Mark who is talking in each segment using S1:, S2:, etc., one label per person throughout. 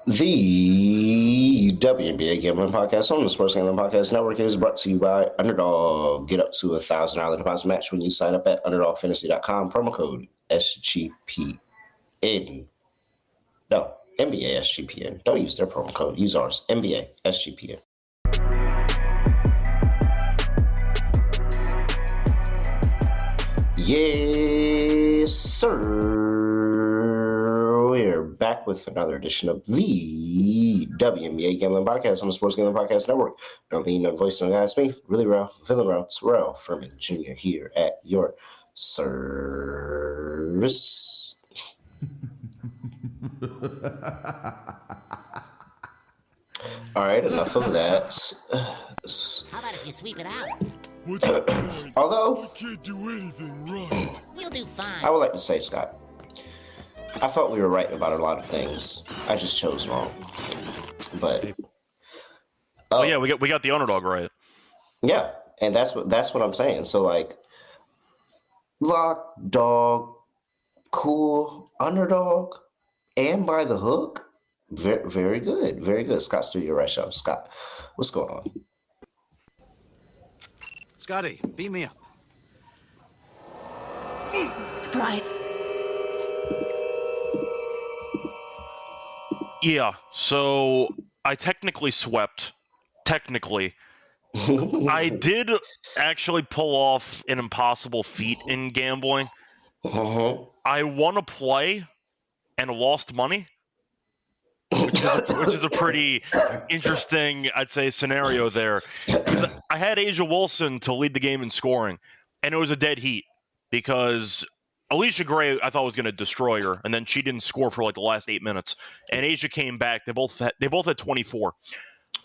S1: The WNBA Gambling Podcast on the Sports Gambling Podcast Network is brought to you by Underdog. Get up to $1,000 deposit match when you sign up at UnderdogFantasy.com. Promo code SGPN. No, NBA SGPN. Don't use their promo code. Use ours. NBA SGPN. Yes, sir. We're back with another edition of the WNBA Gambling Podcast on the Sports Gambling Podcast Network. Don't be no voice, no guys. Me, really real, feeling real. Terrell Furman Jr. here at your service. All right, enough of that.
S2: How about if you sweep it out?
S1: Although,
S3: I can't do anything right.
S2: You'll do fine.
S1: I would like to say, Scott, I felt we were right about a lot of things. I just chose wrong. But
S4: yeah, we got the underdog right.
S1: Yeah, and that's what I'm saying. So like, lock, dog, cool, underdog, and by the hook. Very, very good. Very good. Scott Studio Right Show. Scott, what's going on?
S5: Scotty, beat me up.
S6: Surprise.
S4: Yeah, so I technically swept. Technically. I did actually pull off an impossible feat in gambling. I won a play and lost money, which is a pretty interesting, I'd say, scenario there. I had Asia Wilson to lead the game in scoring, and it was a dead heat because Alicia Gray, I thought, was going to destroy her, and then she didn't score for like the last 8 minutes. And Asia came back. They both had 24.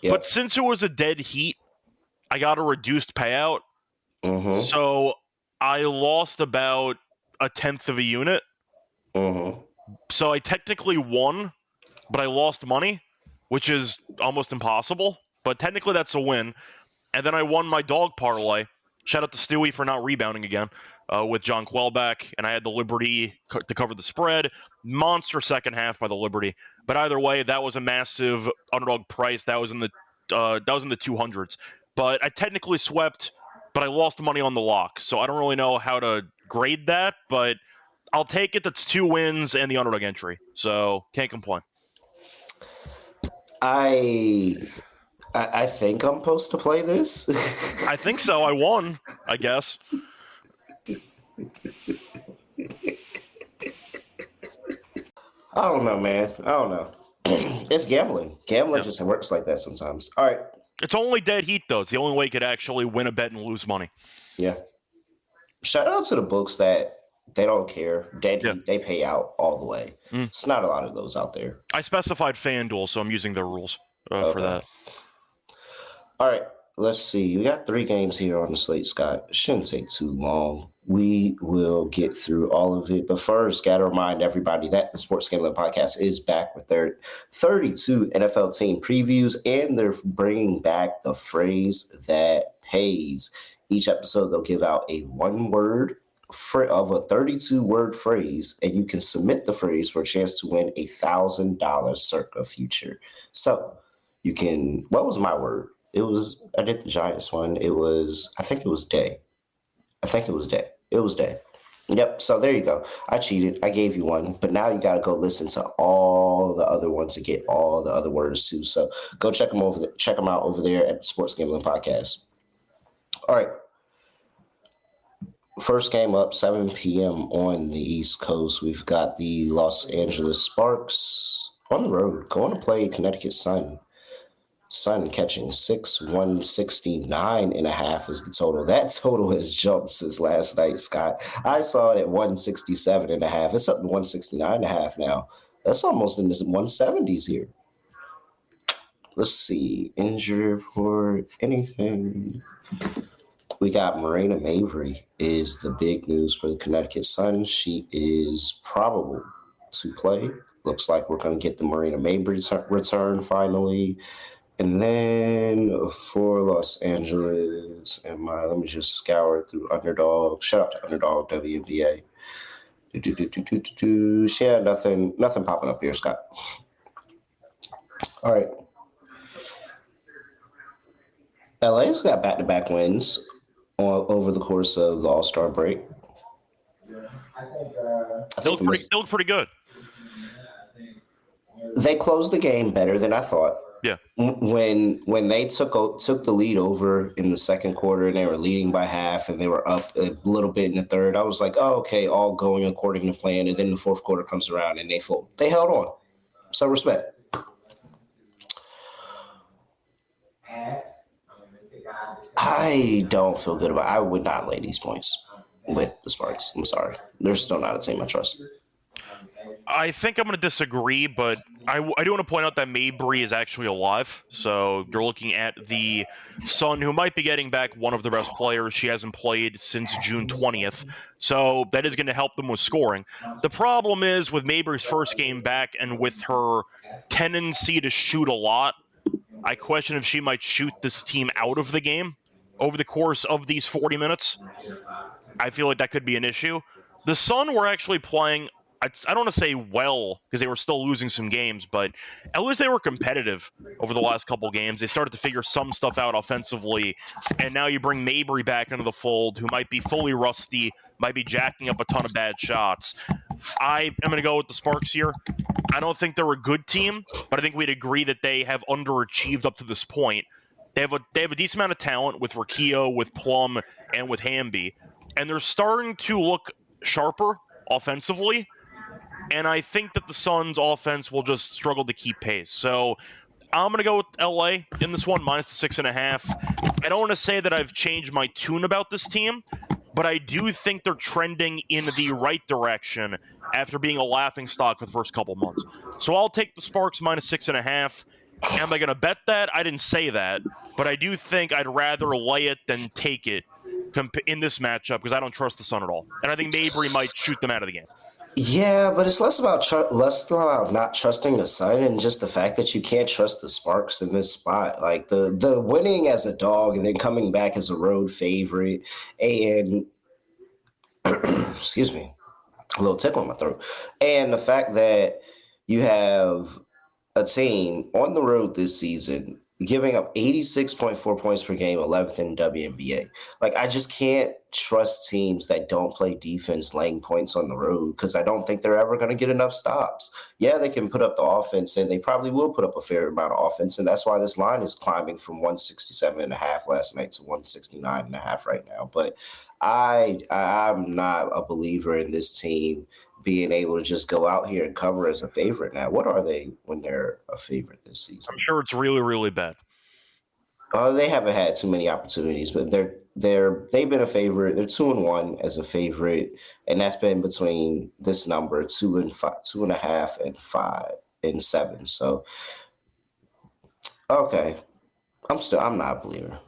S4: Yep. But since it was a dead heat, I got a reduced payout. So I lost about 1/10 of a unit. So I technically won, but I lost money, which is almost impossible. But technically that's a win. And then I won my dog parlay. Shout out to Stewie for not rebounding again with John Quelback. And I had the Liberty to cover the spread. Monster second half by the Liberty. But either way, that was a massive underdog price. That was in the 200s. But I technically swept, but I lost money on the lock. So I don't really know how to grade that, but I'll take it. That's 2 wins and the underdog entry. So can't complain.
S1: I think I'm supposed to play this.
S4: I think so. I won, I guess.
S1: I don't know, man. I don't know. It's gambling. Gambling just works like that sometimes. All right.
S4: It's only dead heat, though. It's the only way you could actually win a bet and lose money.
S1: Yeah. Shout out to the books that they don't care. Dead heat, they pay out all the way. It's not a lot of those out there.
S4: I specified FanDuel, so I'm using their rules for that.
S1: All right. Let's see. We got 3 games here on the slate, Scott. It shouldn't take too long. We will get through all of it. But first, got to remind everybody that the Sports Gambling Podcast is back with their 32 NFL team previews, and they're bringing back the phrase that pays. Each episode, they'll give out a 1-word of a 32-word phrase, and you can submit the phrase for a chance to win $1,000 circa future. So you can, what was my word? I did the Giants one. I think it was day. It was day. Yep. So there you go. I cheated. I gave you one, but now you got to go listen to all the other ones to get all the other words too. So go check them out over there at the Sports Gambling Podcast. All right. First game up, 7 p.m. on the East Coast. We've got the Los Angeles Sparks on the road going to play Connecticut Sun. Sun catching 169.5 is the total. That total has jumped since last night, Scott. I saw it at 167.5. It's up to 169.5 now. That's almost in the 170s here. Let's see. Injury report, if anything. We got Marina Mabry is the big news for the Connecticut Sun. She is probable to play. Looks like we're going to get the Marina Mabry return finally. And then for Los Angeles, let me just scour through Underdog. Shout out to Underdog WNBA. Yeah, nothing popping up here, Scott. All right. LA's got back-to-back wins over the course of the All-Star break. I think
S4: They look pretty good.
S1: they closed the game better than I thought.
S4: Yeah.
S1: When they took the lead over in the second quarter and they were leading by half and they were up a little bit in the third, I was like, oh, okay, all going according to plan. And then the fourth quarter comes around and they fold. They held on. So respect. I don't feel good about it. I would not lay these points with the Sparks. I'm sorry. They're still not a team I trust.
S4: I think I'm going to disagree, but I do want to point out that Mabry is actually alive. So you're looking at the Sun, who might be getting back one of the best players. She hasn't played since June 20th. So that is going to help them with scoring. The problem is with Mabry's first game back and with her tendency to shoot a lot, I question if she might shoot this team out of the game over the course of these 40 minutes. I feel like that could be an issue. The Sun were actually playing, I don't want to say well, because they were still losing some games, but at least they were competitive over the last couple games. They started to figure some stuff out offensively, and now you bring Mabry back into the fold, who might be fully rusty, might be jacking up a ton of bad shots. I am going to go with the Sparks here. I don't think they're a good team, but I think we'd agree that they have underachieved up to this point. They have a decent amount of talent with Riccio, with Plum, and with Hamby, and they're starting to look sharper offensively. And I think that the Suns' offense will just struggle to keep pace. So I'm going to go with LA in this one, minus the 6.5. I don't want to say that I've changed my tune about this team, but I do think they're trending in the right direction after being a laughingstock for the first couple months. So I'll take the Sparks minus 6.5. Am I going to bet that? I didn't say that, but I do think I'd rather lay it than take it in this matchup because I don't trust the Sun at all. And I think Mabry might shoot them out of the game.
S1: Yeah, but it's less about not trusting the Sun and just the fact that you can't trust the Sparks in this spot. Like the winning as a dog and then coming back as a road favorite, and excuse me, a little tickle in my throat, and the fact that you have a team on the road this season giving up 86.4 points per game, 11th in WNBA. Like, I just can't trust teams that don't play defense laying points on the road because I don't think they're ever going to get enough stops. Yeah, they can put up the offense, and they probably will put up a fair amount of offense, and that's why this line is climbing from 167.5 last night to 169.5 right now. But I'm not a believer in this team being able to just go out here and cover as a favorite now. What are they when they're a favorite this season?
S4: I'm sure it's really, really bad.
S1: They haven't had too many opportunities, but they've been a favorite. They're 2-1 as a favorite, and that's been between this number 2 and 5, 2.5 and 5 and 7. So, okay, I'm not a believer.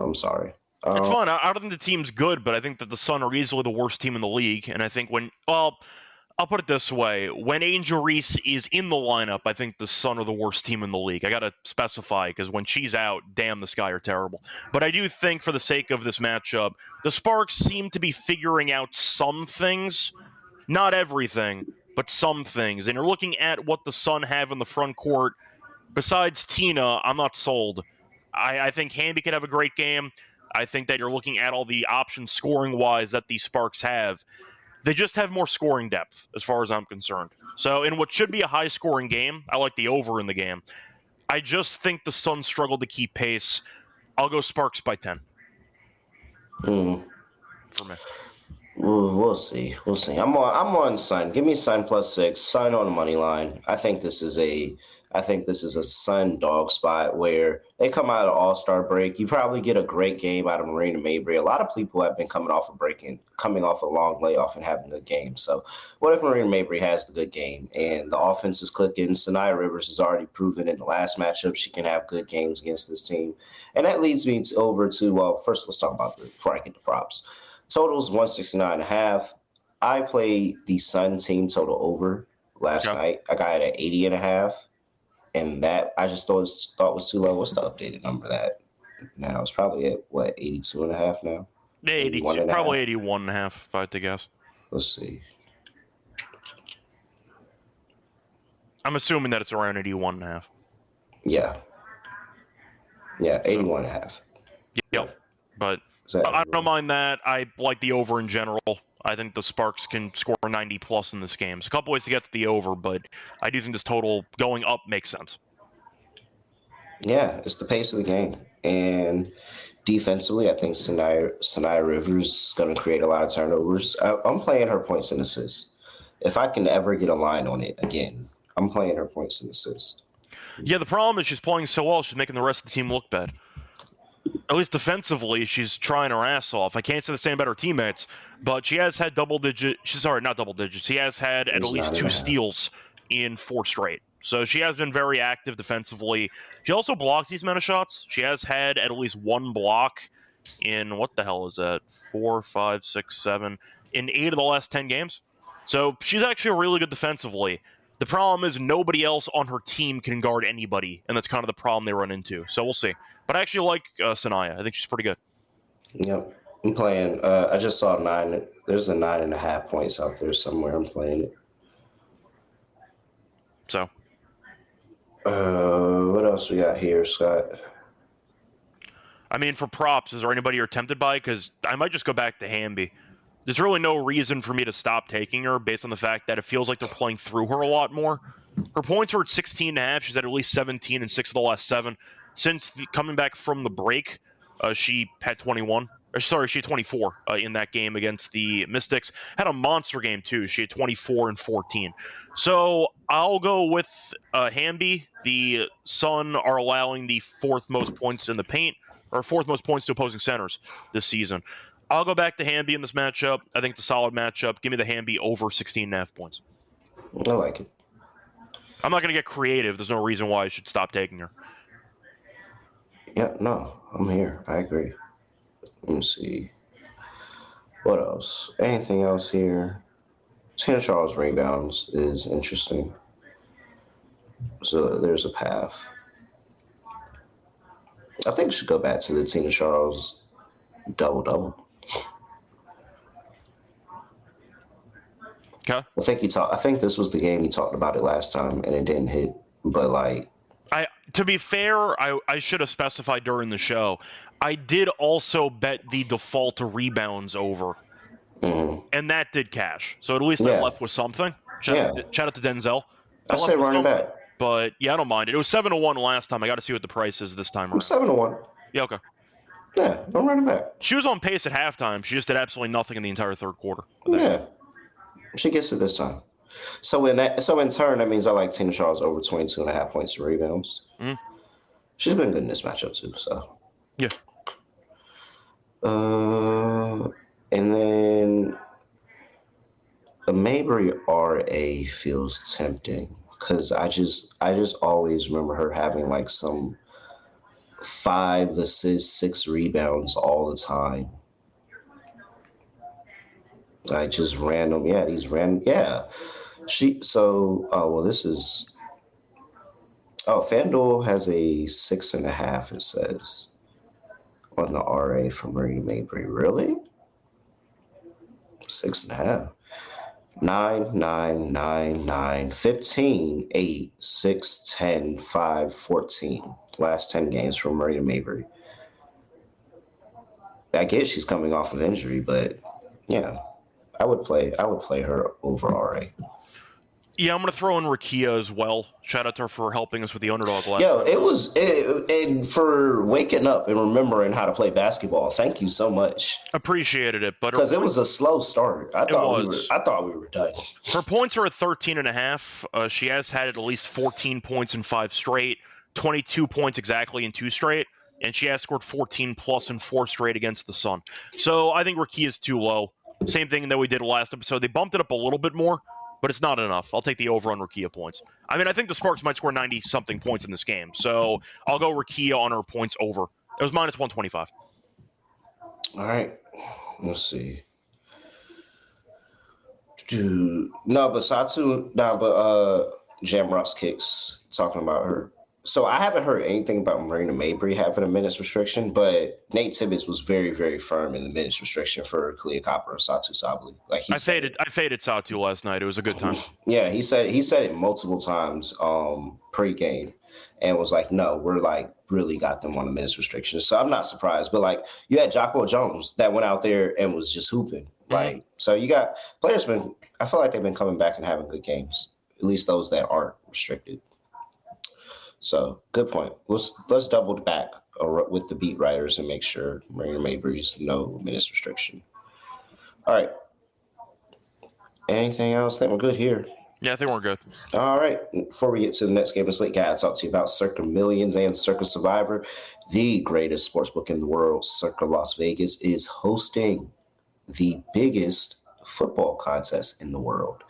S1: I'm sorry.
S4: It's fun. I don't think the team's good, but I think that the Sun are easily the worst team in the league. And I think I'll put it this way. When Angel Reese is in the lineup, I think the Sun are the worst team in the league. I got to specify because when she's out, damn, the Sky are terrible. But I do think for the sake of this matchup, the Sparks seem to be figuring out some things. Not everything, but some things. And you're looking at what the Sun have in the front court. Besides Tina, I'm not sold. I think Hamby could have a great game. I think that you're looking at all the options scoring-wise that the Sparks have. They just have more scoring depth, as far as I'm concerned. So in what should be a high-scoring game, I like the over in the game. I just think the Suns struggle to keep pace. I'll go Sparks by 10. For me.
S1: We'll see. I'm on Sun. Give me Sun +6. Sun on the money line. I think this is a Sun dog spot where they come out of All-Star break. You probably get a great game out of Marina Mabry. A lot of people have been coming off a long layoff and having good games. So what if Marina Mabry has the good game and the offense is clicking? Sanaya Rivers has already proven in the last matchup she can have good games against this team. And that leads me over to, well, first let's talk about before I get the props. Total's 169.5. I played the Sun team total over last night. I got it at 80.5. And that I just thought was too low. What's the updated number that now? It's probably at 82.5 now?
S4: 82, probably 81.5, if I had to guess.
S1: Let's see.
S4: I'm assuming that it's around 81.5.
S1: Yeah. Yeah, 81 and a half.
S4: Yep. But
S1: Exactly.
S4: I don't mind that. I like the over in general. I think the Sparks can score 90 plus in this game. There's a couple ways to get to the over, but I do think this total going up makes sense.
S1: Yeah, it's the pace of the game. And defensively, I think Sanaya Rivers is going to create a lot of turnovers. I'm playing her points and assists. If I can ever get a line on it again, I'm playing her points and assists.
S4: Yeah, the problem is she's playing so well, she's making the rest of the team look bad. At least defensively, she's trying her ass off. I can't say the same about her teammates, but she has had not double digits. She has had at least 2 steals in 4 straight. So she has been very active defensively. She also blocks these amount of shots. She has had at least 1 block in, what the hell is that? 4, 5, 6, 7, in 8 of the last 10 games. So she's actually really good defensively. The problem is nobody else on her team can guard anybody, and that's kind of the problem they run into. So we'll see. But I actually like Sanaya. I think she's pretty good.
S1: Yep. I'm playing. I just saw 9. There's a 9.5 points out there somewhere. I'm playing it.
S4: So.
S1: What else we got here, Scott?
S4: I mean, for props, is there anybody you're tempted by? Because I might just go back to Hamby. There's really no reason for me to stop taking her based on the fact that it feels like they're playing through her a lot more. Her points are at 16.5. She's at least 17 in 6 of the last 7. Since coming back from the break, she had 21. She had 24 in that game against the Mystics. Had a monster game, too. She had 24 and 14. So I'll go with Hamby. The Sun are allowing the 4th most points in the paint, or 4th most points to opposing centers this season. I'll go back to Hamby in this matchup. I think it's a solid matchup. Give me the Hamby over 16.5 points.
S1: I like it.
S4: I'm not going to get creative. There's no reason why I should stop taking her.
S1: Yeah, no, I'm here. I agree. Let me see. What else? Anything else here? Tina Charles rebounds is interesting. So there's a path. I think we should go back to the Tina Charles double-double.
S4: Okay.
S1: I think this was the game he talked about it last time, and it didn't hit. But
S4: to be fair, I should have specified during the show. I did also bet the default to rebounds over, and that did cash. So at least I left with something. Shout out to Denzel.
S1: I say running back.
S4: But yeah, I don't mind it. It was 7-1 last time. I got to see what the price is this time around.
S1: 7-1.
S4: Yeah, okay.
S1: Yeah, I'm running back.
S4: She was on pace at halftime. She just did absolutely nothing in the entire 3rd quarter.
S1: Yeah, she gets it this time. So in turn, that means I like Tina Charles over 22.5 points and rebounds.
S4: Mm-hmm.
S1: She's been good in this matchup too. So
S4: yeah.
S1: And then the Mabry RA feels tempting because I just always remember her having like some 5 assists, 6 rebounds all the time. Like just random, these random, FanDuel has a 6.5. It says on the RA for Marie Mabry. Really? 6.5. 9, 9, 9, 9, 15, 8, 6, 10, 5, 14. Last 10 games from Marina Mabry. I guess she's coming off of injury, but yeah, I would play her over RA.
S4: Yeah, I'm going to throw in Rakia as well. Shout out to her for helping us with the underdog last
S1: time. And for waking up and remembering how to play basketball. Thank you so much.
S4: Appreciated it, but
S1: because it was a slow start. I thought we were done.
S4: Her points are at 13.5. She has had at least 14 points in 5 straight, 22 points exactly in 2 straight, and she has scored 14 plus in 4 straight against the Sun. So I think Rakia is too low. Same thing that we did last episode. They bumped it up a little bit more, but it's not enough. I'll take the over on Rakia points. I mean, I think the Sparks might score 90-something points in this game, so I'll go Rakia on her points over. It was minus 125.
S1: All right. Let's see. Jamrock's kicks, talking about her. So I haven't heard anything about Marina Mabry having a minutes restriction, but Nate Tibbetts was very, very firm in the minutes restriction for Kalia Copper or Satu Sabli.
S4: I faded Satu last night. It was a good time.
S1: Yeah, he said it multiple times pre-game. and was like, no, we're like really got them on a minutes restriction. So I'm not surprised. But like you had Jocko Jones that went out there and was just hooping. Like, so you got players I feel like they've been coming back and having good games, at least those that aren't restricted. So good point. Let's double back with the beat writers and make sure Marina Mabry's no minutes restriction. All right. Anything else? I think we're good here.
S4: Yeah, I think we're good.
S1: All right. Before we get to the next game of slate, guy, I'll talk to you about Circa Millions and Circa Survivor. The greatest sportsbook in the world, Circa Las Vegas, is hosting the biggest football contest in the world.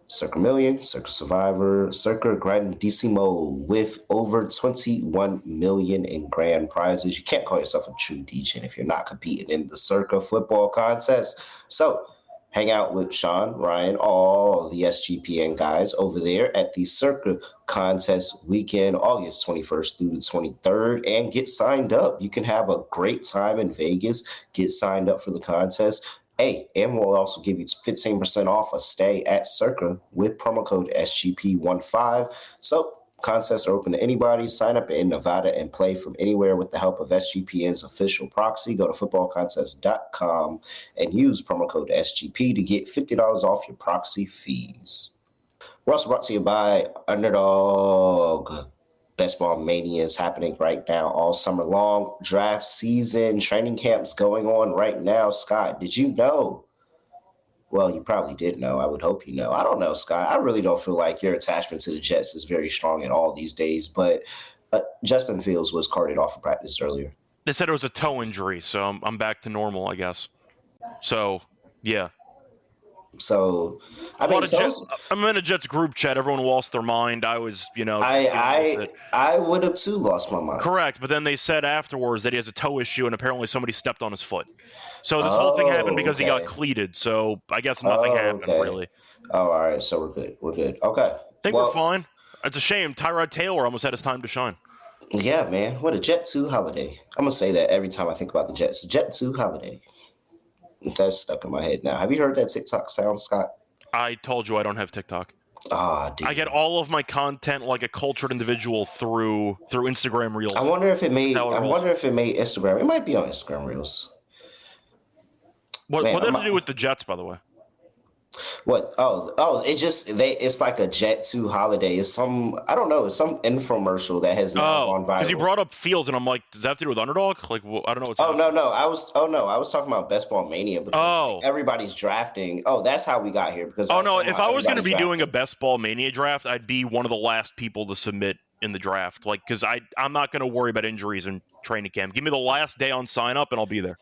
S1: Circa Million, Circa Survivor, Circa Grandissimo with over 21 million in grand prizes. You can't call yourself a true DJ if you're not competing in the Circa football contest. So hang out with Sean, Ryan, all the SGPN guys over there at the Circa contest weekend, August 21st through the 23rd, and get signed up. You can have a great time in Vegas. Get signed up for the contest. Hey, and we'll also give you 15% off a stay at Circa with promo code SGP15. So contests are open to anybody. Sign up in Nevada and play from anywhere with the help of SGPN's official proxy. Go to footballcontest.com and use promo code SGP to get $50 off your proxy fees. We're also brought to you by Underdog. Best Ball Mania is happening right now all summer long. Draft season, training camps going on right now. Scott, did you know? Well, you probably did know. I would hope you know. I don't know, Scott. I really don't feel like your attachment to the Jets is very strong at all these days. But Justin Fields was carted off of practice earlier.
S4: They said it was a toe injury, so I'm back to normal, I guess. So, yeah.
S1: So, I mean,
S4: I'm in a Jets group chat. Everyone lost their mind. I was,
S1: I would have too lost my mind.
S4: Correct, but then they said afterwards that he has a toe issue, and apparently somebody stepped on his foot. So this whole thing happened because he got cleated. So I guess nothing happened really.
S1: Oh, all right. So we're good. We're good. Okay.
S4: I think we're fine. It's a shame. Tyrod Taylor almost had his time to shine.
S1: Yeah, man. What a Jet 2 holiday. I'm gonna say that every time I think about the Jets. Jet 2 holiday. That's stuck in my head now. Have you heard that TikTok sound, Scott?
S4: I told you I don't have TikTok.
S1: Dude.
S4: I get all of my content like a cultured individual through Instagram Reels.
S1: I wonder if it made Instagram. It might be on Instagram Reels.
S4: What did it have to do with the Jets, by the way?
S1: What? It's like a Jet 2 holiday. It's I don't know. It's some infomercial that has now gone viral.
S4: Because you brought up Fields, and I'm like, does that have to do with Underdog? Like, I don't know what's happening.
S1: No. I was talking about Best Ball Mania because everybody's drafting. Oh, that's how we got here. Because
S4: if I was going to be doing a Best Ball Mania draft, I'd be one of the last people to submit in the draft. Like, because I'm not going to worry about injuries in training camp. Give me the last day on sign up, and I'll be there.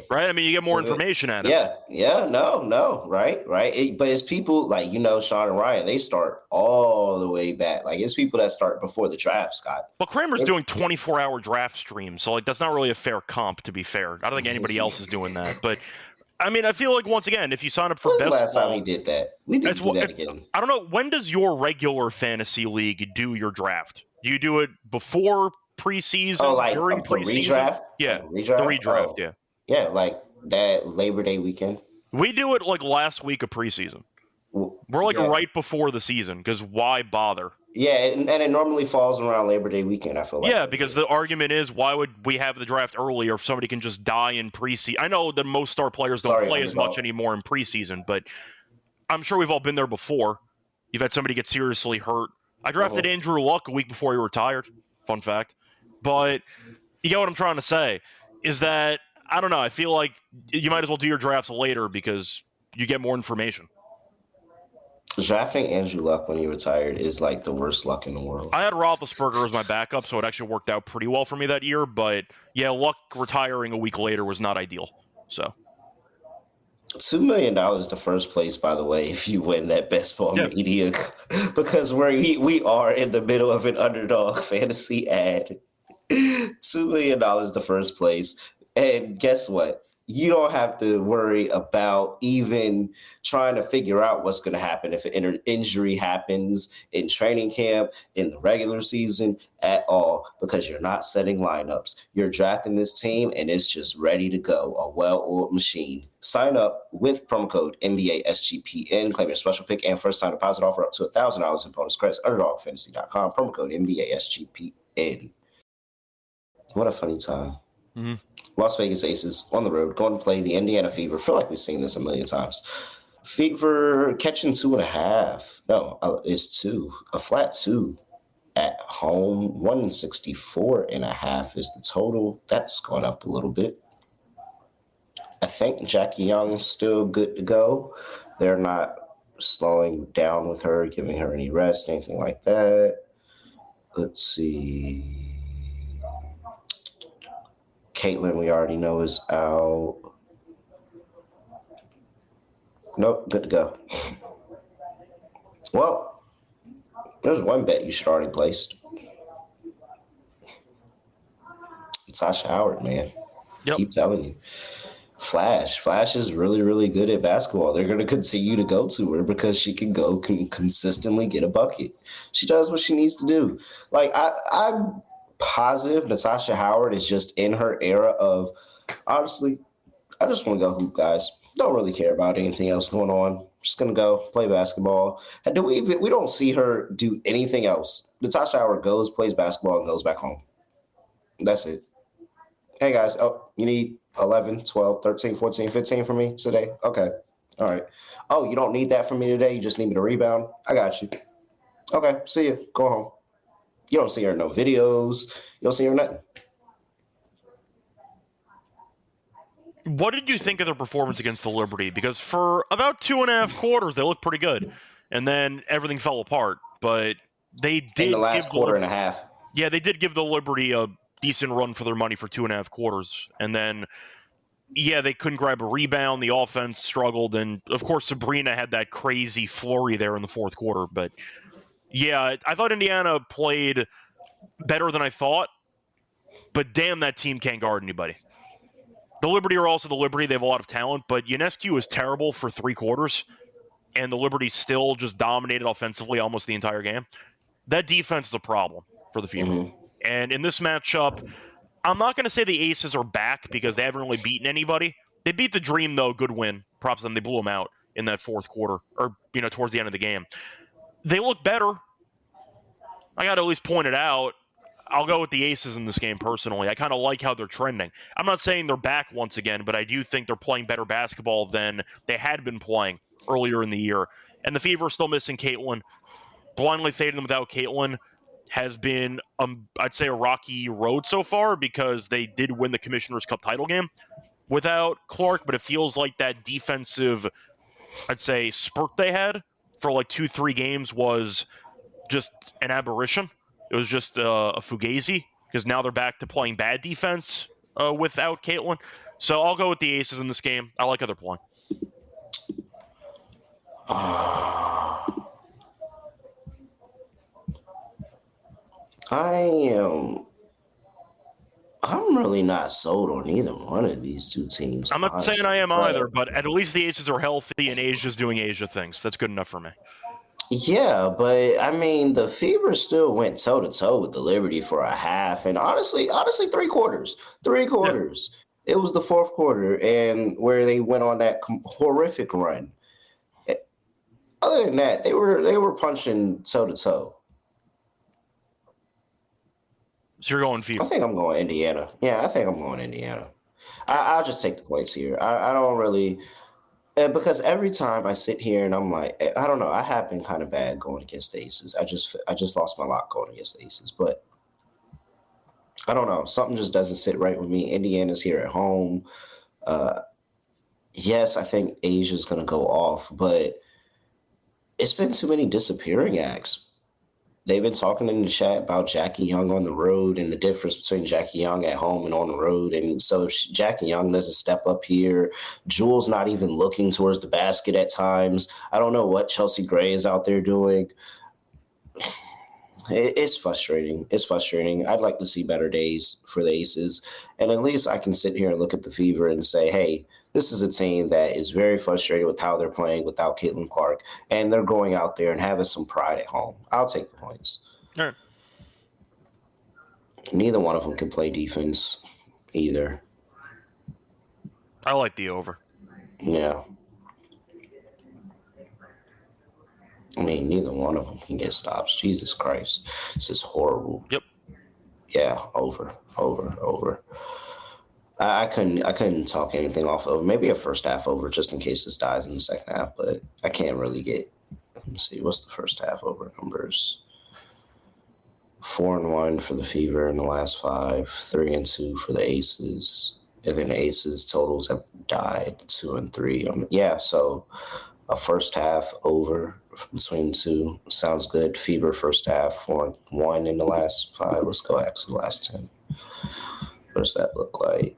S4: Right? I mean, you get more information out of it.
S1: No, right. But it's people like, Sean and Ryan, they start all the way back. Like, it's people that start before the draft, Scott.
S4: But Kramer's doing 24-hour draft streams, so, like, that's not really a fair comp, to be fair. I don't think anybody else is doing that. But, I mean, I feel like, once again, if you sign up for
S1: Best Ball... When was the last time he did that? We didn't do that again.
S4: I don't know. When does your regular fantasy league do your draft? Do you do it before preseason, during preseason?
S1: Redraft?
S4: Yeah,
S1: the redraft.
S4: Yeah.
S1: Yeah, like that Labor Day weekend.
S4: We do it like last week of preseason. We're like right before the season because why bother?
S1: Yeah, and it normally falls around Labor Day weekend, I feel like.
S4: Yeah, because the argument is why would we have the draft earlier if somebody can just die in preseason? I know that most star players don't play as much anymore in preseason, but I'm sure we've all been there before. You've had somebody get seriously hurt. I drafted Andrew Luck a week before he retired. Fun fact. But you get what I'm trying to say is that, I don't know, I feel like you might as well do your drafts later because you get more information.
S1: Drafting Andrew Luck when he retired is like the worst luck in the world.
S4: I had Roethlisberger as my backup, so it actually worked out pretty well for me that year. But, yeah, Luck retiring a week later was not ideal. So
S1: $2 million to first place, by the way, if you win that Best Ball Media, because we are in the middle of an Underdog fantasy ad. $2 million to first place. And guess what? you don't have to worry about even trying to figure out what's going to happen if an injury happens in training camp, in the regular season at all, because you're not setting lineups. You're drafting this team and it's just ready to go, a well-oiled machine. Sign up with promo code NBA SGPN, claim your special pick and first time deposit offer up to $1,000 in bonus credits, underdogfantasy.com, promo code NBA SGPN. What a funny time.
S4: Mm-hmm.
S1: Las Vegas Aces on the road, going to play the Indiana Fever. Feel like we've seen this a million times. Fever catching 2.5. No, it's 2. A flat 2 at home. 164.5 is the total. That's gone up a little bit. I think Jackie Young's still good to go. They're not slowing down with her, giving her any rest, anything like that. Let's see. Caitlin, we already know, is out. Nope, good to go. Well, there's one bet you should already placed. Tasha Howard, man.
S4: Yep.
S1: Keep telling you. Flash is really, really good at basketball. They're going to continue to go to her because she can consistently get a bucket. She does what she needs to do. Like, I'm positive Natasha Howard is just in her era of, honestly, I just want to go hoop, guys. Don't really care about anything else going on. Just going to go play basketball. And we don't see her do anything else. Natasha Howard goes, plays basketball, and goes back home. That's it. Hey, guys, you need 11, 12, 13, 14, 15 from me today? Okay. All right. Oh, you don't need that from me today? You just need me to rebound? I got you. Okay, see you. Go home. You don't see her in no videos. You don't see her nothing.
S4: What did you think of their performance against the Liberty? Because for about 2.5 quarters, they looked pretty good. And then everything fell apart. But they did.
S1: In the last quarter and a half.
S4: Yeah, they did give the Liberty a decent run for their money for 2.5 quarters. And then, yeah, they couldn't grab a rebound. The offense struggled. And, of course, Sabrina had that crazy flurry there in the fourth quarter. But, yeah, I thought Indiana played better than I thought. But, damn, that team can't guard anybody. The Liberty are also the Liberty. They have a lot of talent. But Ionescu is terrible for 3 quarters. And the Liberty still just dominated offensively almost the entire game. That defense is a problem for the Fever. Mm-hmm. And in this matchup, I'm not going to say the Aces are back because they haven't really beaten anybody. They beat the Dream, though. Good win. Props to them. They blew them out in that fourth quarter or, towards the end of the game. They look better. I got to at least point it out. I'll go with the Aces in this game personally. I kind of like how they're trending. I'm not saying they're back once again, but I do think they're playing better basketball than they had been playing earlier in the year. And the Fever are still missing Caitlin. Blindly fading them without Caitlin has been, I'd say, a rocky road so far because they did win the Commissioner's Cup title game without Clark, but it feels like that defensive, I'd say, spurt they had for like 2-3 games was just an aberration. It was just a fugazi because now they're back to playing bad defense without Caitlin. So I'll go with the Aces in this game. I like how they're playing.
S1: I'm really not sold on either one of these two teams.
S4: I'm not saying I am either, but at least the Aces are healthy and Asia's doing Asia things. That's good enough for me.
S1: Yeah, but I mean, the Fever still went toe-to-toe with the Liberty for a half, and honestly, 3 quarters. 3 quarters. Yeah. It was the fourth quarter, and where they went on that horrific run. Other than that, they were punching toe-to-toe.
S4: So you're going Fever?
S1: I think I'm going Indiana. Yeah, I think I'm going Indiana. I'll just take the points here. I don't really – because every time I sit here and I'm like, I don't know, I have been kind of bad going against the Aces. I just lost my lot going against the Aces. But I don't know. Something just doesn't sit right with me. Indiana's here at home. Yes, I think Asia's going to go off, but it's been too many disappearing acts. They've been talking in the chat about Jackie Young on the road and the difference between Jackie Young at home and on the road. And so if Jackie Young doesn't step up here, Jewel's not even looking towards the basket at times. I don't know what Chelsea Gray is out there doing. It's frustrating. It's frustrating. I'd like to see better days for the Aces. And at least I can sit here and look at the Fever and say, hey, this is a team that is very frustrated with how they're playing without Caitlin Clark. And they're going out there and having some pride at home. I'll take the points.
S4: All right.
S1: Neither one of them can play defense either.
S4: I like the over.
S1: Yeah. I mean, neither one of them can get stops. Jesus Christ. This is horrible.
S4: Yep.
S1: Yeah, over. I couldn't talk anything off of maybe a first half over just in case this dies in the second half, but I can't really get. Let me see, what's the first half over numbers? 4-1 for the Fever in the last 5, 3-2 for the Aces, and then the Aces totals have died 2-3. Yeah, so a first half over between two sounds good. Fever first half 4-1 in the last 5. Let's go back to the last 10. What does that look like?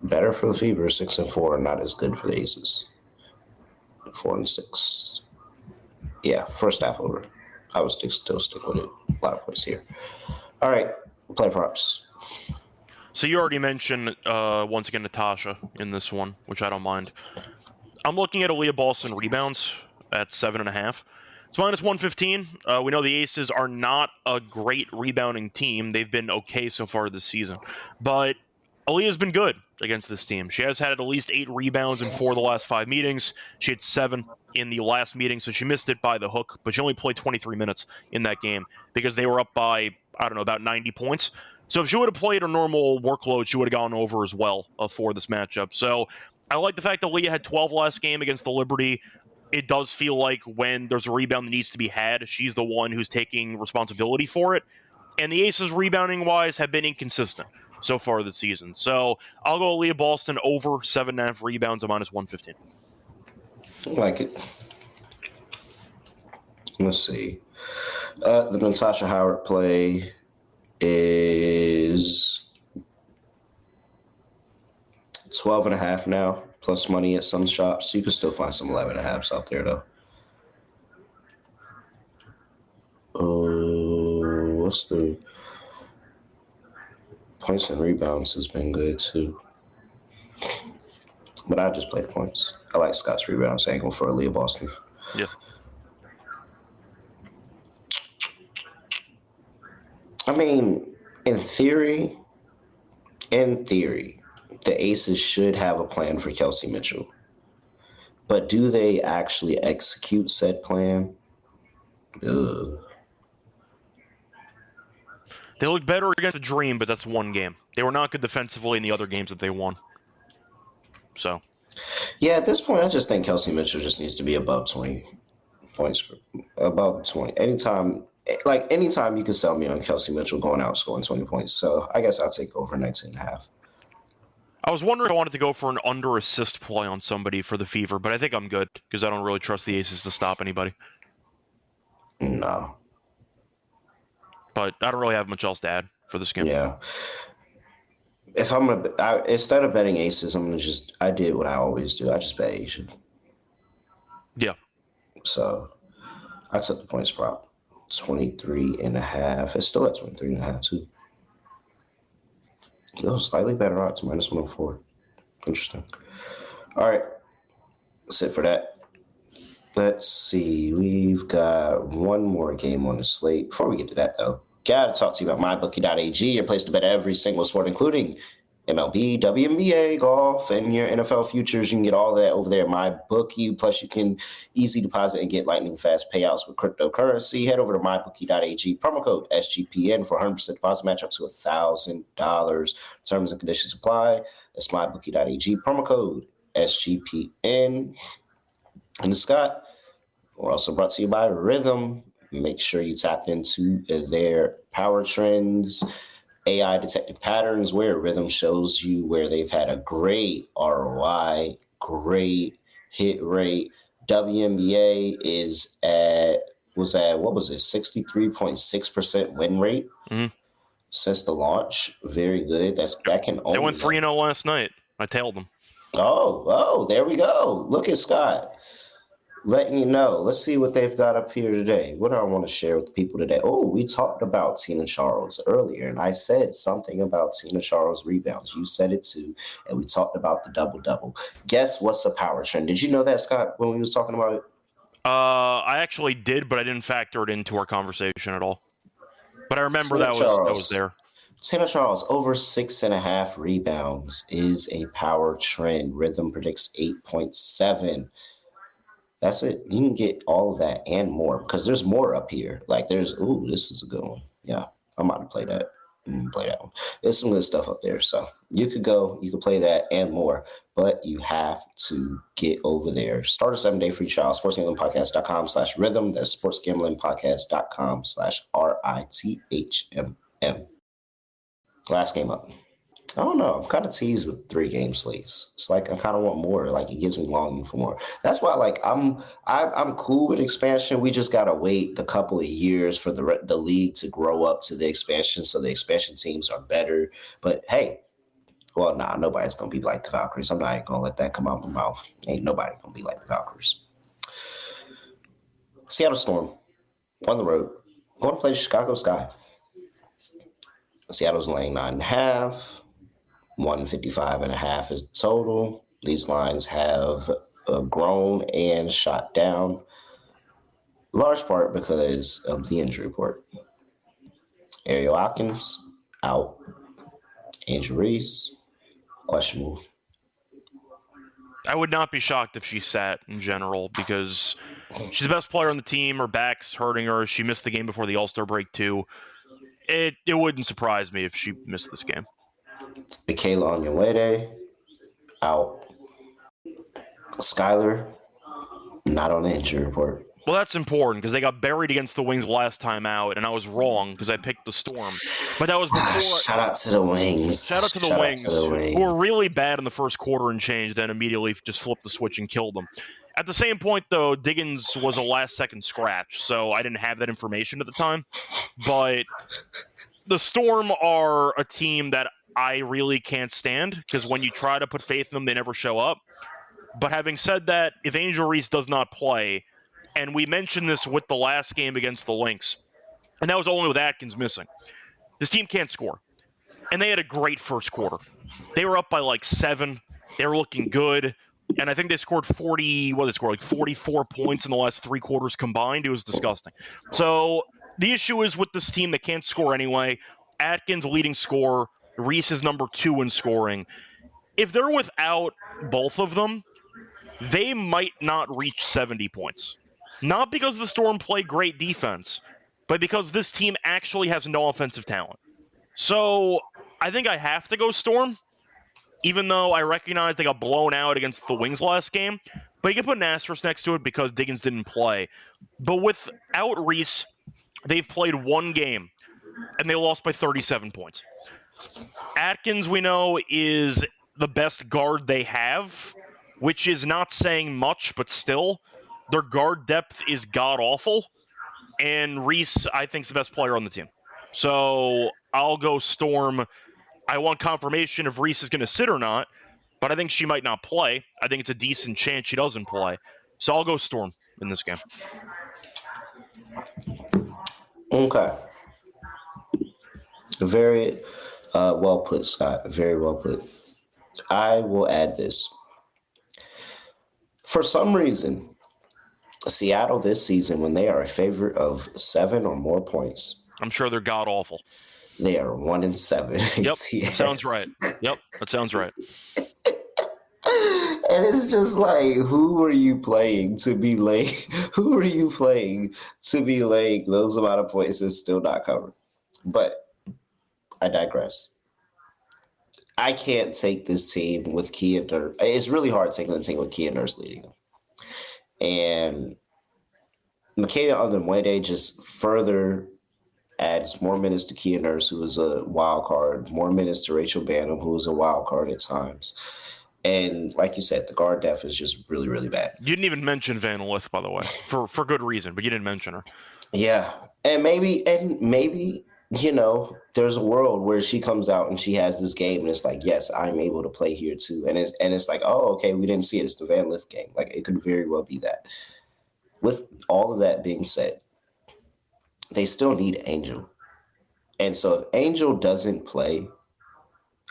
S1: Better for the Fever, 6-4, not as good for the Aces. 4-6. Yeah, first half over. I would still stick with it. A lot of points here. All right, play props.
S4: So you already mentioned, once again, Natasha in this one, which I don't mind. I'm looking at Aaliyah Boston rebounds at 7.5. It's minus 115. We know the Aces are not a great rebounding team. They've been okay so far this season. But Aaliyah's been good against this team. She has had at least 8 rebounds in 4 of the last 5 meetings. She had 7 in the last meeting, so she missed it by the hook, but she only played 23 minutes in that game because they were up by, I don't know, about 90 points. So if she would have played a normal workload, she would have gone over as well for this matchup. So I like the fact that Leah had 12 last game against the Liberty. It does feel like when there's a rebound that needs to be had, she's the one who's taking responsibility for it. And the Aces, rebounding-wise, have been inconsistent so far this season. So I'll go Aaliyah Boston over 7.5 rebounds at minus 115.
S1: I like it. Let's see. The Natasha Howard play is 12.5 now, plus money at some shops. You can still find some 11.5s out there, though. What's the points and rebounds has been good, too. But I just play the points. I like Scott's rebounds angle for Aaliyah Boston.
S4: Yeah.
S1: I mean, in theory, the Aces should have a plan for Kelsey Mitchell. But do they actually execute said plan? Ugh.
S4: They look better against the Dream, but that's one game. They were not good defensively in the other games that they won. So.
S1: Yeah, at this point, I just think Kelsey Mitchell just needs to be above 20 points. Above 20. Anytime you can sell me on Kelsey Mitchell going out scoring 20 points. So I guess I'll take over 19.5.
S4: I was wondering if I wanted to go for an under-assist play on somebody for the Fever, but I think I'm good because I don't really trust the Aces to stop anybody.
S1: No.
S4: But I don't really have much else to add for this game.
S1: Yeah. If instead of betting Aces, I did what I always do. I just bet Asian.
S4: Yeah.
S1: So I took the points prop. 23.5. It's still at 23.5 too. It was slightly better odds, minus 104. Interesting. All right. That's it for that. Let's see. We've got one more game on the slate. Before we get to that, though, gotta talk to you about MyBookie.ag, your place to bet every single sport, including MLB, WNBA, golf, and your NFL futures. You can get all that over there at MyBookie. Plus, you can easy deposit and get lightning fast payouts with cryptocurrency. Head over to MyBookie.ag, promo code SGPN for 100% deposit match up to $1,000. Terms and conditions apply. That's MyBookie.ag, promo code SGPN. And Scott, we're also brought to you by Rhythm. Make sure you tap into their power trends, AI detected patterns, where Rhythm shows you where they've had a great ROI, great hit rate. WNBA was at 63.6% win rate since the launch. Very good. That can only.
S4: They went 3-0 last night. I tailed them.
S1: Oh, there we go. Look at Scott. letting you know. Let's see what they've got up here today. What do I want to share with people today? Oh, we talked about Tina Charles earlier, and I said something about Tina Charles rebounds. You said it too, and we talked about the double-double. Guess what's a power trend? Did you know that, Scott, when we was talking about it?
S4: I actually did, but I didn't factor it into our conversation at all. But I remember that was there.
S1: Tina Charles, over 6.5 rebounds is a power trend. Rhythm predicts 8.7. That's it. You can get all of that and more because there's more up here. Like this is a good one. Yeah, I'm about to play that. Play that one. There's some good stuff up there. So you could play that and more, but you have to get over there. Start a 7-day free trial, sportsgamblingpodcast.com/rhythm. That's sportsgamblingpodcast.com/RITHMM. Last game up. I don't know. I'm kind of teased with 3-game slates. It's like I kind of want more. Like it gives me longing for more. That's why, like I'm cool with expansion. We just gotta wait the couple of years for the league to grow up to the expansion, so the expansion teams are better. But hey, nobody's gonna be like the Valkyries. I'm not even gonna let that come out of my mouth. Ain't nobody gonna be like the Valkyries. Seattle Storm on the road, going to play Chicago Sky. Seattle's laying 9.5. 155.5 is the total. These lines have grown and shot down, large part because of the injury report. Ariel Hopkins, out. Angel Reese, questionable.
S4: I would not be shocked if she sat in general because she's the best player on the team. Her back's hurting her. She missed the game before the All-Star break, too. It wouldn't surprise me if she missed this game.
S1: Michaela Onyenwere, out. Skylar, not on the injury report.
S4: Well, that's important because they got buried against the Wings last time out, and I was wrong because I picked the Storm. But that was before.
S1: Shout out to the Wings.
S4: Shout out to the Wings, who were really bad in the first quarter and changed, then immediately just flipped the switch and killed them. At the same point, though, Diggins was a last-second scratch, so I didn't have that information at the time. But the Storm are a team that I really can't stand because when you try to put faith in them, they never show up. But having said that, if Angel Reese does not play, and we mentioned this with the last game against the Lynx, and that was only with Atkins missing, this team can't score. And they had a great first quarter. They were up by like 7. They were looking good. And I think they scored 44 points in the last 3 quarters combined. It was disgusting. So the issue is with this team that can't score anyway. Atkins leading scorer. Reese is number 2 in scoring. If they're without both of them, they might not reach 70 points. Not because the Storm play great defense, but because this team actually has no offensive talent. So I think I have to go Storm, even though I recognize they got blown out against the Wings last game. But you can put an asterisk next to it because Diggins didn't play. But without Reese, they've played 1 game, and they lost by 37 points. Atkins, we know, is the best guard they have, which is not saying much, but still, their guard depth is god-awful, and Reese, I think, is the best player on the team. So I'll go Storm. I want confirmation if Reese is going to sit or not, but I think she might not play. I think it's a decent chance she doesn't play. So I'll go Storm in this game.
S1: Okay. Very well put, Scott. Very well put. I will add this. For some reason, Seattle this season, when they are a favorite of 7 or more points,
S4: I'm sure they're god-awful.
S1: They are 1-7.
S4: Yep, that sounds right. Yep, that sounds right.
S1: And it's just like, who are you playing to be late? Who are you playing to be late those amount of points and still not covered? But I digress. I can't take this team with Kia Nurse. It's really hard taking the team with Kia Nurse leading them. And Michaela Onyenwere just further adds more minutes to Kia Nurse, who is a wild card, more minutes to Rachel Banham, who is a wild card at times. And like you said, the guard depth is just really, really bad.
S4: You didn't even mention Van Lith, by the way, for good reason, but you didn't mention her.
S1: Yeah. And maybe, you know, there's a world where she comes out and she has this game and it's like, yes, I'm able to play here too. And it's like, oh, okay, we didn't see it. It's the Van Lith game. Like, it could very well be that. with all of that being said, they still need Angel. And so if Angel doesn't play,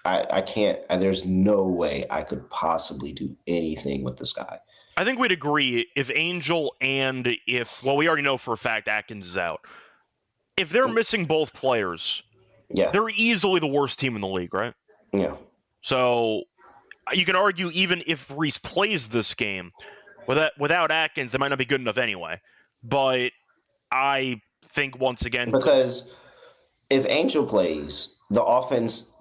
S1: I can't, there's no way I could possibly do anything with this guy.
S4: I think we'd agree if Angel and we already know for a fact Atkins is out. If they're missing both players, they're easily the worst team in the league, right?
S1: Yeah.
S4: So you can argue even if Reese plays this game, without Atkins, they might not be good enough anyway. But I think once again,
S1: because if Angel plays, the offense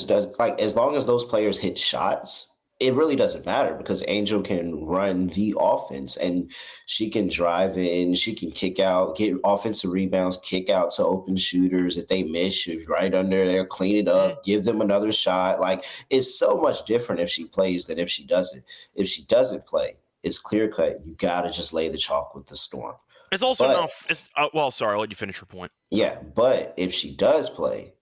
S1: does, like, as long as those players hit shots, it really doesn't matter because Angel can run the offense and she can drive in, she can kick out, get offensive rebounds, kick out to open shooters that they miss, shoot right under there, clean it up, give them another shot. Like, it's so much different if she plays than if she doesn't. If she doesn't play, it's clear cut. You got to just lay the chalk with the Storm.
S4: It's also sorry, I'll let you finish your point.
S1: Yeah, but if she does play,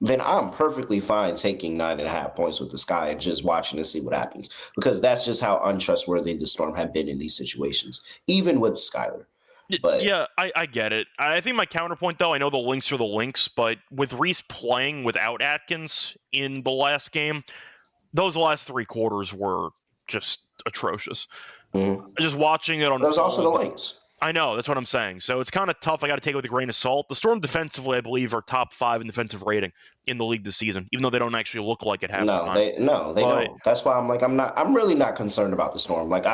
S1: then I'm perfectly fine taking 9.5 points with the Sky and just watching to see what happens. Because that's just how untrustworthy the Storm have been in these situations, even with Skylar. But
S4: yeah, I get it. I think my counterpoint, though, I know the Lynx are the Lynx, but with Reese playing without Atkins in the last game, those last 3 quarters were just atrocious. Just watching it on.
S1: There was also the Lynx.
S4: I know, that's what I'm saying. So it's kind of tough. I got to take it with a grain of salt. The Storm defensively, I believe, are top 5 in defensive rating in the league this season, even though they don't actually look like it half the time.
S1: They don't. That's why I'm really not concerned about the Storm. Like,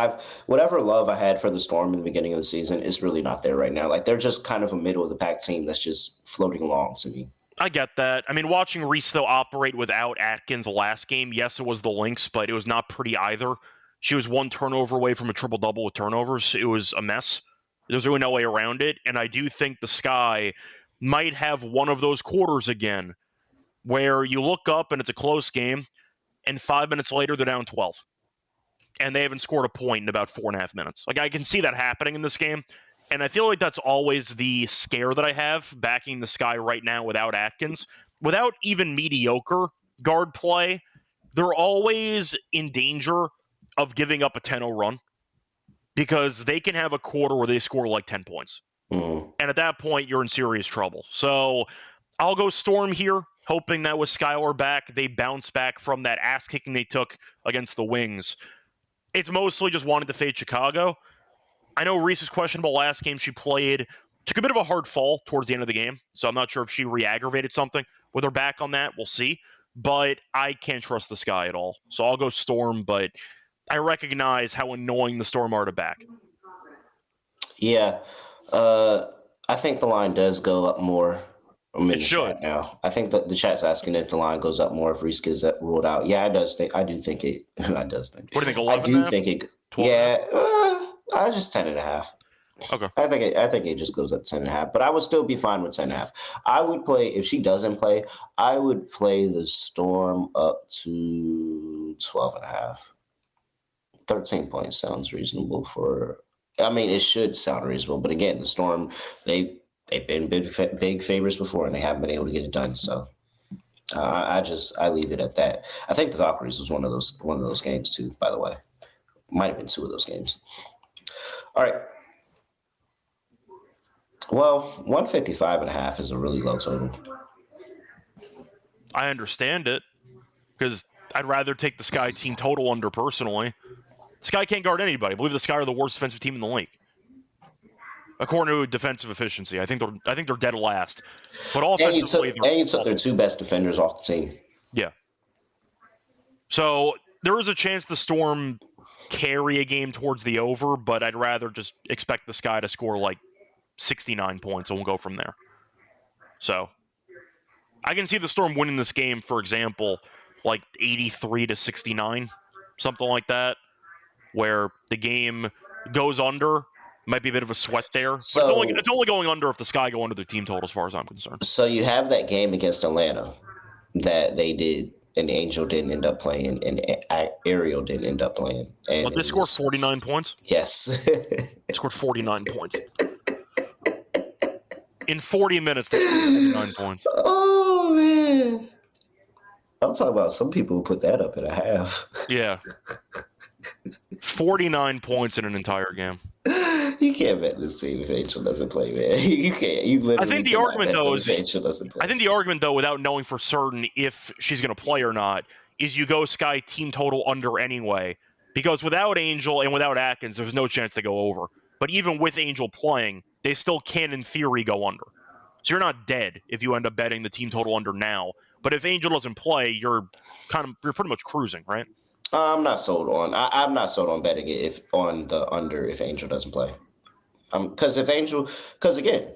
S1: whatever love I had for the Storm in the beginning of the season is really not there right now. Like, they're just kind of a middle of the pack team that's just floating along to me.
S4: I get that. I mean, watching Reese, though, operate without Atkins last game, yes, it was the Lynx, but it was not pretty either. She was 1 turnover away from a triple-double with turnovers. It was a mess. There's really no way around it, and I do think the Sky might have one of those quarters again where you look up and it's a close game, and 5 minutes later they're down 12, and they haven't scored a point in about 4.5 minutes. Like, I can see that happening in this game, and I feel like that's always the scare that I have backing the Sky right now without Atkins. Without even mediocre guard play, they're always in danger of giving up a 10-0 run, because they can have a quarter where they score like 10 points. And at that point, you're in serious trouble. So I'll go Storm here, hoping that with Skylar back, they bounce back from that ass-kicking they took against the Wings. It's mostly just wanting to fade Chicago. I know Reese was questionable last game she played. Took a bit of a hard fall towards the end of the game, so I'm not sure if she re-aggravated something. With her back on that, we'll see. But I can't trust the Sky at all. So I'll go Storm, but I recognize how annoying the Storm are to back.
S1: Yeah. I think the line does go up more.
S4: It should.
S1: Now. I think that the chat's asking if the line goes up more if Reese gets ruled out. Yeah, I do think it. I does think.
S4: What do you think, 11
S1: I do think it.
S4: 12?
S1: Yeah. I was just 10.5.
S4: Okay.
S1: I think it just goes up 10.5, but I would still be fine with 10.5. I would play, if she doesn't play, I would play the Storm up to 12.5. 13 points sounds reasonable it should sound reasonable, but again, the Storm, they've been big favorites before and they haven't been able to get it done. So I leave it at that. I think the Valkyries was one of those games too, by the way. Might have been 2 of those games. All right. Well, 155.5 is a really low total.
S4: I understand it, because I'd rather take the Sky team total under personally. Sky can't guard anybody. I believe the Sky are the worst defensive team in the league, according to defensive efficiency. I think they're dead last. But offensively,
S1: you took their 2 best defenders off the team.
S4: Yeah. So there is a chance the Storm carry a game towards the over, but I'd rather just expect the Sky to score like 69 points, and we'll go from there. So I can see the Storm winning this game, for example, like 83-69, something like that, where the game goes under. Might be a bit of a sweat there.
S1: So,
S4: but it's only going under if the Sky go under their team total, as far as I'm concerned.
S1: So you have that game against Atlanta that they did, and Angel didn't end up playing, and Ariel didn't end up playing.
S4: But they scored 49 points?
S1: Yes.
S4: They scored 49 points. In 40 minutes, they scored 49 points.
S1: Oh, man. I'm talking about some people who put that up at a half.
S4: Yeah. 49 points in an entire game.
S1: You can't bet this team if Angel doesn't play, man. You can't. You literally
S4: I think the
S1: cannot
S4: argument,
S1: bet
S4: though,
S1: them
S4: is
S1: if Angel doesn't play.
S4: I think the argument, though, without knowing for certain if she's going to play or not, is you go Sky team total under anyway. Because without Angel and without Atkins, there's no chance they go over. But even with Angel playing, they still can, in theory, go under. So you're not dead if you end up betting the team total under now. But if Angel doesn't play, you're pretty much cruising, right?
S1: I'm not sold on. I'm not sold on betting it if on the under if Angel doesn't play. Because again,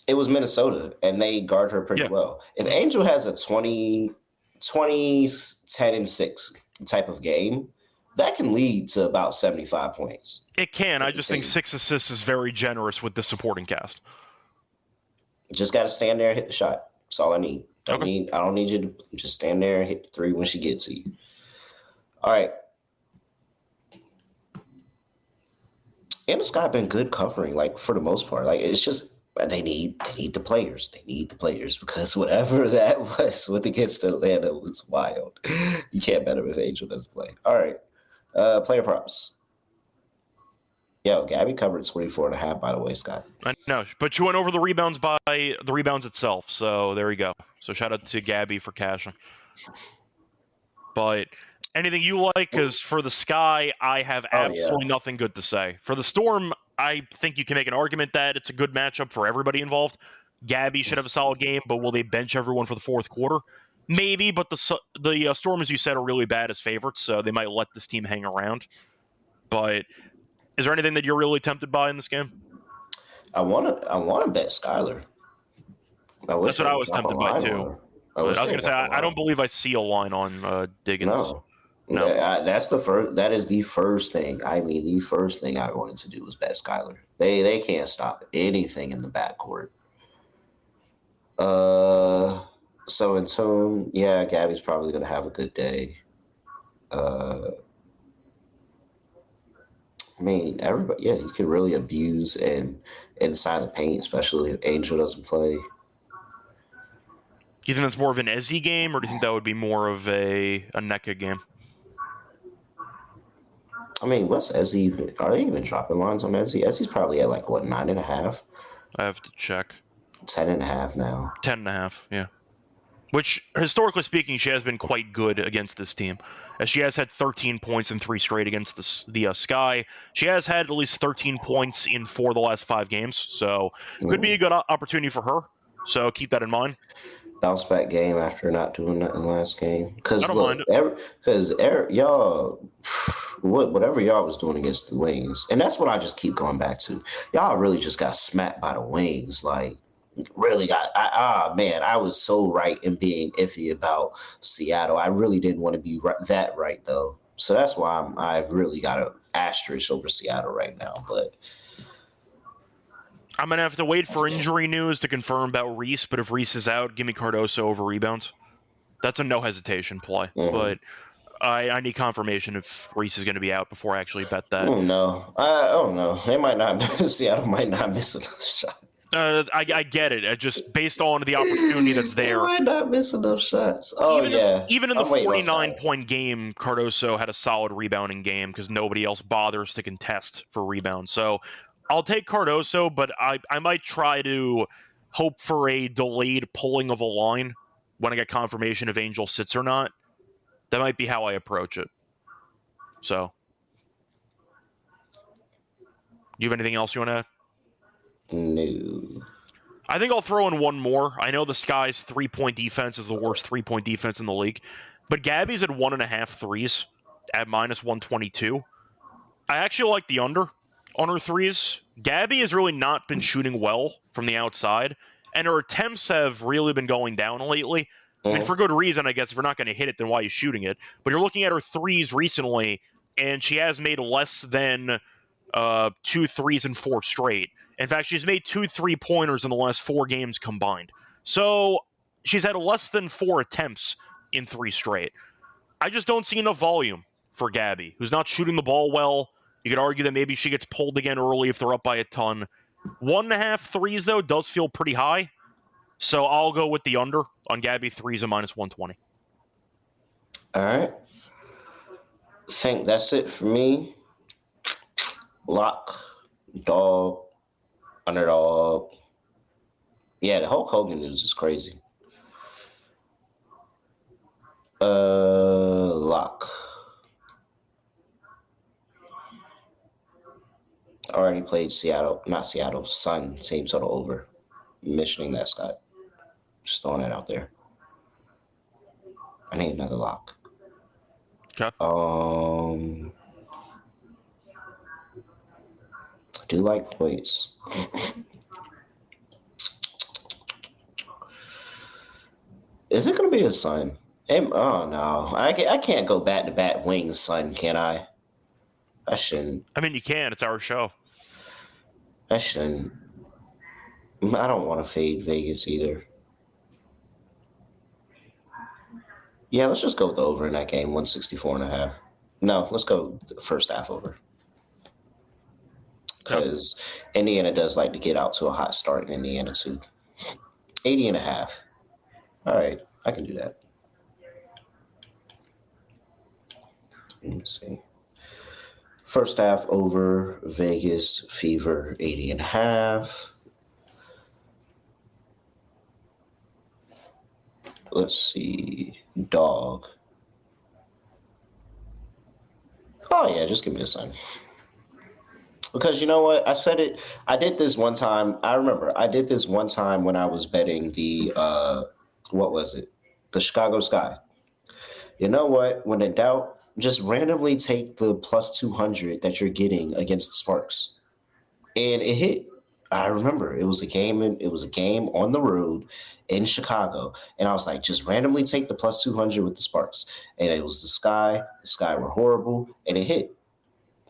S1: it was Minnesota and they guard her pretty well. If Angel has a 20, 10 and 6 type of game, that can lead to about 75 points.
S4: It can. I just think 6 assists is very generous with the supporting cast.
S1: Just got to stand there and hit the shot. That's all I need. I don't need you to just stand there and hit the 3 when she gets to you. All right. And the Sky been good covering, like for the most part. Like it's just they need the players. They need the players because whatever that was with against Atlanta was wild. You can't bet him if Angel doesn't play. All right. Player props. Yo, Gabby covered 24.5, by the way, Scott.
S4: I know, but you went over the rebounds by the rebounds itself, so there you go. So shout out to Gabby for cashing. But anything you like? Because for the Sky, I have absolutely nothing good to say. For the Storm, I think you can make an argument that it's a good matchup for everybody involved. Gabby should have a solid game, but will they bench everyone for the fourth quarter? Maybe, but the Storm, as you said, are really bad as favorites, so they might let this team hang around. But is there anything that you're really tempted by in this game?
S1: I want to bet Skylar.
S4: That's what I was tempted by too. I was going to say I don't believe I see a line on Diggins.
S1: No. That is the first thing. I mean, the first thing I wanted to do was bet Skylar. They can't stop anything in the backcourt. So in tune, Gabby's probably going to have a good day. I mean, everybody, you can really abuse and inside the paint, especially if Angel doesn't play.
S4: Do you think that's more of an Ezzy game, or do you think that would be more of a NECA game?
S1: I mean, what's Ezzy? Are they even dropping lines on Ezzy? Ezzy's probably at 9.5?
S4: I have to check.
S1: 10.5 now.
S4: 10.5, yeah. Which, historically speaking, she has been quite good against this team. As she has had 13 points in 3 straight against the Sky. She has had at least 13 points in 4 of the last 5 games. So, could be a good opportunity for her. So, keep that in mind.
S1: Bounce back game after not doing that in the last game. Because y'all, whatever y'all was doing against the Wings, and that's what I just keep going back to. Y'all really just got smacked by the Wings. Really got. I was so right in being iffy about Seattle. I really didn't want to be that right though. So that's why I've really got an asterisk over Seattle right now. But
S4: I'm going to have to wait for injury news to confirm about Reese, but if Reese is out, give me Cardoso over rebounds. That's a no hesitation play. Mm-hmm. But I need confirmation if Reese is going to be out before I actually bet that.
S1: Oh, no. They might not. Seattle might not miss another shot.
S4: I get it. Just based on the opportunity that's there.
S1: They might not miss enough shots.
S4: Even in the 49-point game, Cardoso had a solid rebounding game because nobody else bothers to contest for rebounds. So I'll take Cardoso, but I might try to hope for a delayed pulling of a line when I get confirmation if Angel sits or not. That might be how I approach it. So, you have anything else you want to add?
S1: No.
S4: I think I'll throw in one more. I know the Sky's 3-point defense is the worst 3-point defense in the league, but Gabby's at 1.5 threes at minus 122. I actually like the under on her threes. Gabby has really not been shooting well from the outside, and her attempts have really been going down lately. I mean, for good reason, I guess. If you're not going to hit it, then why are you shooting it? But you're looking at her threes recently, and she has made less than 2 threes in 4 straight. In fact, she's made 2 3-pointers in the last 4 games combined. So she's had less than 4 attempts in 3 straight. I just don't see enough volume for Gabby, who's not shooting the ball well. You could argue that maybe she gets pulled again early if they're up by a ton. 1.5 threes, though, does feel pretty high. So I'll go with the under on Gabby threes at minus 120.
S1: All right. I think that's it for me. Lock Dog, underdog. Yeah, the Hulk Hogan news is crazy. Lock. Already played Seattle, not Seattle, Sun, same total over. Mentioning that, Scott. Just throwing that out there. I need another lock.
S4: Okay.
S1: I do like points. Is it going to be the Sun? Oh, no. I can't go back-to-back wings, Sun, can I? I shouldn't.
S4: I mean, you can. It's our show.
S1: I shouldn't. I don't want to fade Vegas either. Yeah, let's just go with the over in that game, 164.5. No, let's go first half over. Because Indiana does like to get out to a hot start in Indiana, too. 80.5. All right, I can do that. Let me see. First half over, Vegas, Fever, 80.5. Let's see. Dog. Oh, yeah, just give me the Sun. Because you know what? I did this one time. I remember I did this one time when I was betting the, what was it? The Chicago Sky. You know what? When in doubt, just randomly take the plus 200 that you're getting against the Sparks. And it hit. I remember it was a game on the road in Chicago. And I was like, just randomly take the plus 200 with the Sparks. And it was the Sky. The Sky were horrible. And it hit.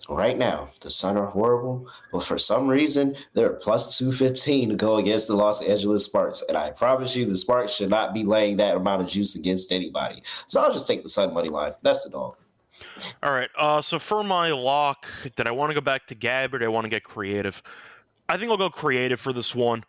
S1: Right now, the Sun are horrible, but for some reason, they're plus 215 to go against the Los Angeles Sparks. And I promise you, the Sparks should not be laying that amount of juice against anybody. So I'll just take the Sun money line. That's the dog.
S4: All right. So for my lock, did I want to go back to Gab or did I want to get creative? I think I'll go creative for this one.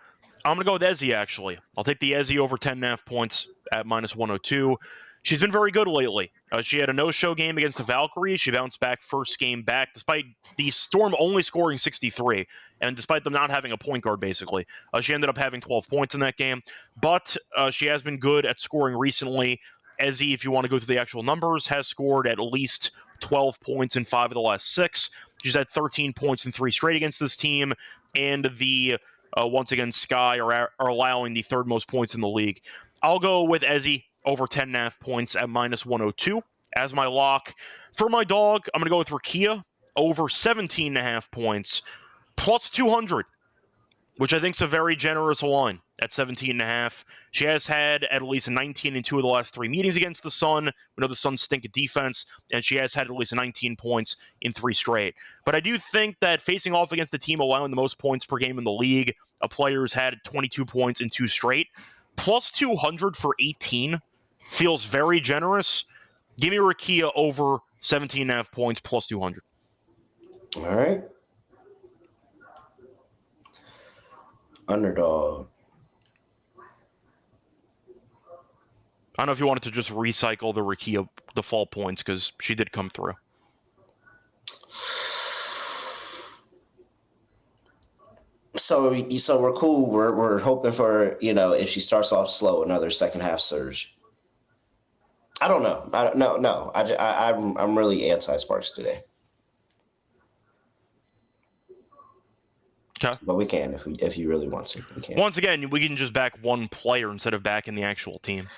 S4: I'm going to go with Ezzy, actually. I'll take the Ezzy over 10.5 points at minus 102. She's been very good lately. She had a no-show game against the Valkyries. She bounced back first game back, despite the Storm only scoring 63, and despite them not having a point guard, basically. She ended up having 12 points in that game, but she has been good at scoring recently. Ezzy, if you want to go through the actual numbers, has scored at least 12 points in 5 of the last 6. She's had 13 points in 3 straight against this team, and the once again, Sky are allowing the third most points in the league. I'll go with Ezzy over 10.5 points at minus 102 as my lock. For my dog, I'm going to go with Rakia over 17.5 points, plus 200, which I think is a very generous line at 17.5. She has had at least 19 in 2 of the last 3 meetings against the Sun. We know the Sun stink at defense, and she has had at least 19 points in 3 straight. But I do think that facing off against the team allowing the most points per game in the league, a player who's had 22 points in 2 straight, plus 200 for 18 feels very generous. Give me Rakia over 17.5 points plus 200.
S1: All right. Underdog.
S4: I don't know if you wanted to just recycle the Rakia default points because she did come through.
S1: So we're cool. We're hoping for, if she starts off slow, another second half surge. I don't know. No. I'm really anti-Sparks today.
S4: Okay.
S1: But we can if you really want to. We can.
S4: Once again, we can just back one player instead of backing the actual team.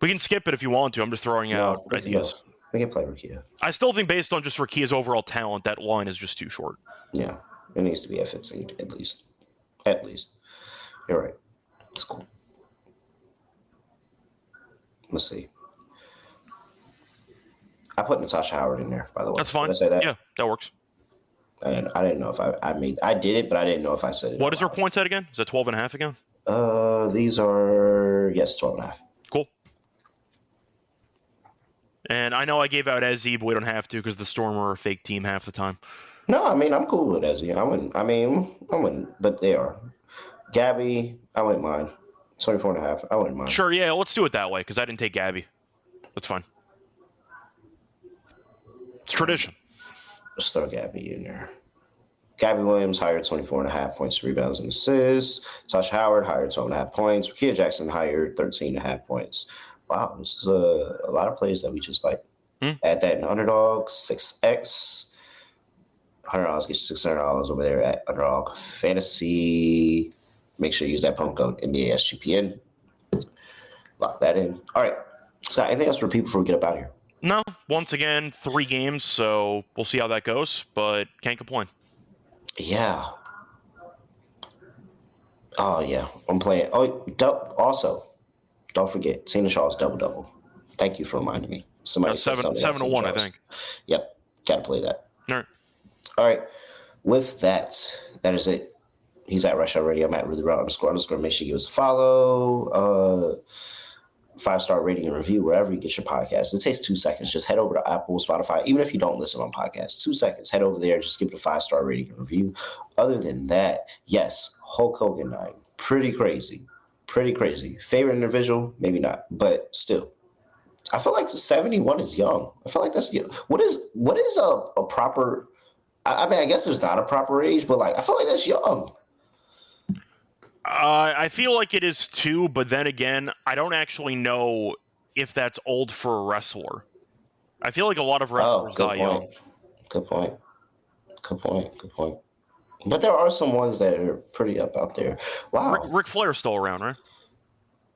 S4: We can skip it if you want to. I'm just throwing out ideas.
S1: We can play Rakia.
S4: I still think based on just Rakia's overall talent, that line is just too short.
S1: Yeah. It needs to be F15 at least. At least. You're right. It's cool. Let's see. I put Natasha Howard in there, by the way.
S4: That's fine.
S1: Did I say that?
S4: Yeah, that works.
S1: I didn't know if I did it, but I didn't know if I said it.
S4: What is her points at again? Is that 12.5 again?
S1: These are 12.5.
S4: Cool. And I know I gave out Ezzy, but we don't have to because the Storm are a fake team half the time.
S1: No, I mean I'm cool with Ezzy. I wouldn't, but they are. Gabby, I wouldn't mind. 24.5. I wouldn't mind.
S4: Sure, yeah, let's do it that way because I didn't take Gabby. That's fine. It's tradition.
S1: Just throw Gabby in there. Gabby Williams, higher 24.5 points, rebounds, and assists. Tasha Howard, higher 12.5 points. Rakia Jackson, higher 13.5 points. Wow, this is a lot of plays that we just like. Add that in Underdog, 6X. $100 gets you $600 over there at Underdog Fantasy. Make sure you use that promo code NBA SGPN. Lock that in. All right. Scott, anything else for people before we get up out of here?
S4: No. Once again, 3 games, so we'll see how that goes, but can't complain.
S1: Yeah. Oh, yeah. I'm playing. Oh, also, don't forget, Tina Shaw's double-double. Thank you for reminding me. Somebody said
S4: 7-1, I think.
S1: Yep. Got to play that.
S4: All right.
S1: All right. With that, that is it. He's at Rush Already. I'm at really route __. Make sure you give us a follow. 5-star rating and review wherever you get your podcast. It takes 2 seconds. Just head over to Apple, Spotify. Even if you don't listen on podcasts, 2 seconds. Head over there. Just give it a 5-star rating and review. Other than that, yes, Hulk Hogan 9. Pretty crazy. Pretty crazy. Favorite individual? Maybe not. But still. I feel like 71 is young. I feel like that's young. What is a proper... I mean, I guess there's not a proper age, but like I feel like that's young.
S4: I feel like it is too, but then again, I don't actually know if that's old for a wrestler. I feel like a lot of wrestlers die young.
S1: Good point. But there are some ones that are pretty up out there. Wow.
S4: Ric Flair's still around, right?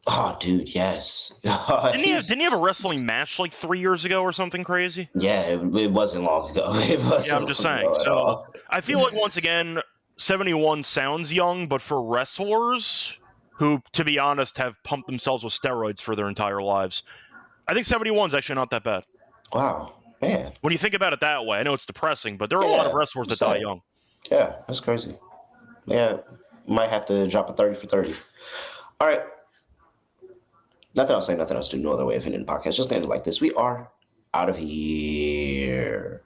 S1: Oh, dude, yes.
S4: Didn't he have a wrestling match like 3 years ago or something crazy?
S1: Yeah, it wasn't long ago.
S4: I'm just saying. So I feel like, once again, 71 sounds young, but for wrestlers who, to be honest, have pumped themselves with steroids for their entire lives, I think 71 is actually not that bad.
S1: Wow, man.
S4: When you think about it that way, I know it's depressing, but there are a lot of wrestlers that die young.
S1: Yeah, that's crazy. Yeah, might have to drop a 30 for 30. All right. Nothing else saying, nothing else to do. No other way of ending the podcast. Just end it like this. We are out of here.